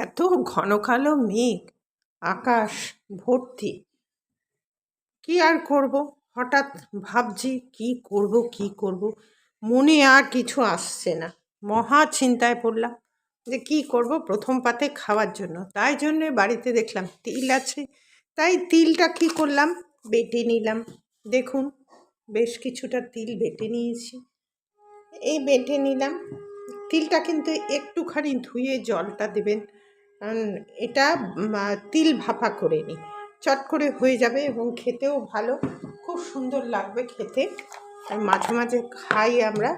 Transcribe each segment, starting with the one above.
এত ঘন কালো মেঘ, আকাশ ভর্তি। কি আর করব, হঠাৎ ভাবছি কি করব, মনে আর কিছু আসছে না। মহা চিন্তায় পড়লাম যে কি করব প্রথম পাতে খাওয়ার জন্য। তাই জন্যে বাড়িতে দেখলাম তিল আছে, তাই তিলটা কি করলাম, বেটে নিলাম। দেখুন, বেশ কিছুটা তিল বেটে নিয়েছি। এই বেটে নিলাম। তিলটা কিন্তু একটুখানি ধুয়ে জলটা দেবেন, কারণ এটা তিল ভাপা করে নিই, চট করে হয়ে যাবে এবং খেতেও ভালো, খুব সুন্দর লাগবে খেতে। আর মাঝে মাঝে খাই আমরা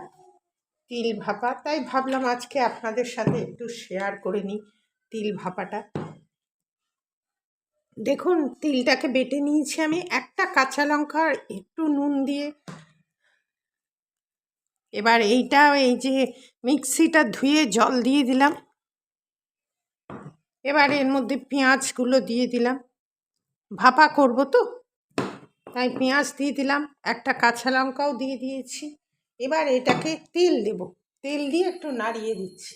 তিল ভাপা, তাই ভাবলাম আজকে আপনাদের সাথে একটু শেয়ার করে নিই তিল ভাপাটা। দেখুন, তিলটাকে বেটে নিয়েছি আমি, একটা কাঁচা লঙ্কা একটু নুন দিয়ে। এবার এইটা, এই যে মিক্সিটা ধুয়ে জল দিয়ে দিলাম। এবার এর মধ্যে পেঁয়াজগুলো দিয়ে দিলাম, ভাপা করব তো, তাই পেঁয়াজ দিয়ে দিলাম, একটা কাঁচা লঙ্কাও দিয়ে দিয়েছি। এবার এটাকে তেল দেব, তেল দিয়ে একটু নাড়িয়ে দিচ্ছি।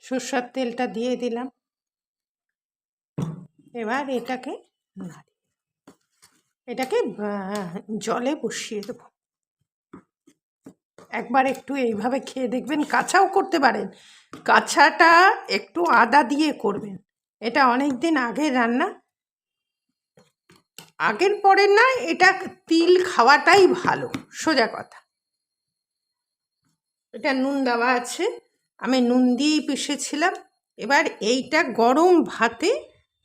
সরষের তেলটা দিয়ে দিলাম। এবার এটাকে জলে বসিয়ে দেবো। একবার একটু এইভাবে খেয়ে দেখবেন, কাঁচাও করতে পারেন, কাঁচাটা একটু আদা দিয়ে করবেন। এটা অনেক দিন আগের রান্না, আগের পরের না, এটা তিল খাওয়াটাই ভালো, সোজা কথা। এটা নুন দেওয়া আছে, আমি নুন দিয়েই পিষেছিলাম। এবার এইটা গরম ভাতে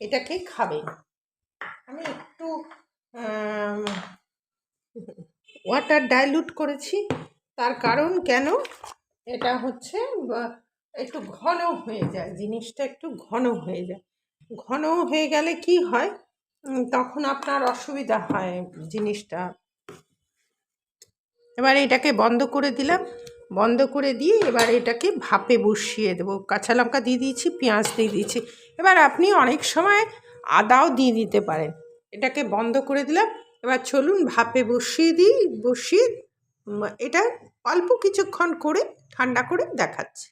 এটাকে খাবেন। আমি একটু ওয়াটার ডাইলুট করেছি, তার কারণ কেন, এটা হচ্ছে একটু ঘন হয়ে যায় জিনিসটা, একটু ঘন হয়ে যায়। ঘন হয়ে গেলে কি হয়, তখন আপনার অসুবিধা হয় জিনিসটা। এবার এটাকে বন্ধ করে দিলাম, বন্ধ করে দিয়ে এবার এটাকে ভাপে বসিয়ে দেবো। কাঁচা লঙ্কা দিয়ে দিয়েছি, পেঁয়াজ দিয়ে দিয়েছি। এবার আপনি অনেক সময় আদাও দিয়ে দিতে পারেন। এটাকে বন্ধ করে দিলাম। এবার চলুন ভাপে বসিয়ে দিই, বসিয়ে এটা অল্প কিছুক্ষণ করে ঠান্ডা করে দেখাচ্ছি।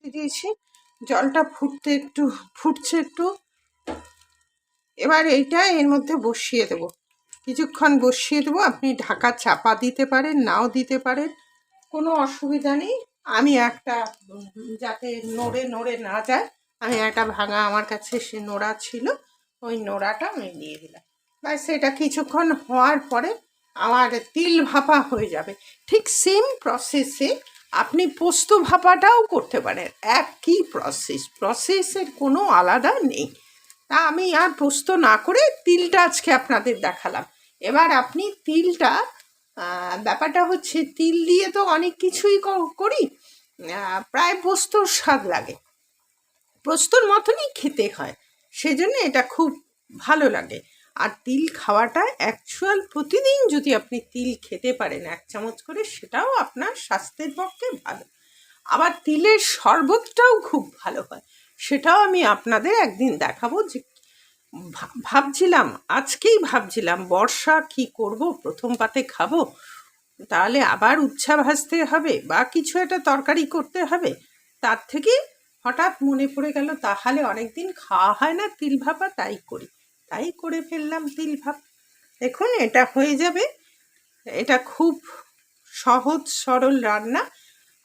দিয়েছি, জলটা ফুটছে একটু। এবার এইটা এর মধ্যে বসিয়ে দেবো, কিছুক্ষণ বসিয়ে দেবো। আপনি ঢাকা চাপা দিতে পারেন, নাও দিতে পারেন, কোনো অসুবিধা নেই। আমি একটা, যাতে নড়ে নড়ে না যায়, আমি একটা ভাঙা আমার কাছে সে নোড়া ছিল, ওই নোড়াটা আমি দিয়ে দিলাম। ব্যাস, এটা কিছুক্ষণ হওয়ার পরে আমার তিল ভাপা হয়ে যাবে। ঠিক সেম প্রসেসে আপনি পোস্ত ভাপাটাও করতে পারেন, একই প্রসেসের কোনো আলাদা নেই। তা আমি আর পোস্ত না করে তিলটা আজকে আপনাদের দেখালাম। এবার আপনি তিলটা, ব্যাপারটা হচ্ছে তিল দিয়ে তো অনেক কিছুই করি, প্রায় পোস্তর স্বাদ লাগে, পোস্তর মতনই খেতে হয়, সেজন্য এটা খুব ভালো লাগে। আর তিল খাওয়াটা অ্যাকচুয়াল প্রতিদিন যদি আপনি তিল খেতে পারেন 1 চামচ করে, সেটাও আপনার স্বাস্থ্যের পক্ষে ভালো। আবার তিলের শরবতটাও খুব ভালো হয়, সেটাও আমি আপনাদের একদিন দেখাবো। যে আজকেই ভাবছিলাম বর্ষা কি করব, প্রথম পাতে খাবো, তাহলে আবার উচ্ছা ভাজতে হবে বা কিছু একটা তরকারি করতে হবে, তার থেকে হঠাৎ মনে পড়ে গেল তাহলে অনেকদিন খাওয়া হয় না তিল ভাপা, তাই করে ফেললাম তিল ভাপ। দেখুন, এটা হয়ে যাবে। এটা খুব সহজ সরল রান্না।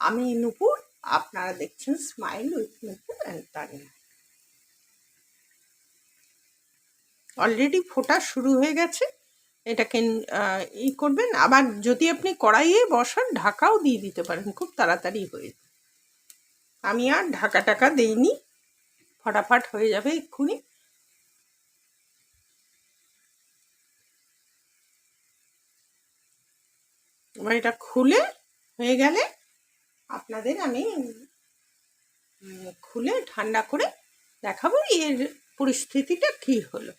আমি নূপুর, আপনারা দেখছেন smile with Nupur and Tania. Already ফোটা শুরু হয়ে গেছে, এটাকে করবেন। আবার যদি আপনি কড়াইয়ে বসান, ঢাকাও দিয়ে দিতে পারেন, খুব তাড়াতাড়ি হয়ে যাবে। আমি আর ঢাকা টাকা দিইনি, ফটাফট হয়ে যাবে এক্ষুনি। এবার এটা খুলে হয়ে গেলে আপনাদের আমি খুলে ঠান্ডা করে দেখাবো এর পরিস্থিতিটা কী হলো।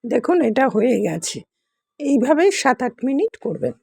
দেখুন, এটা হয়ে গেছে, এইভাবেই 7-8 মিনিট করবেন।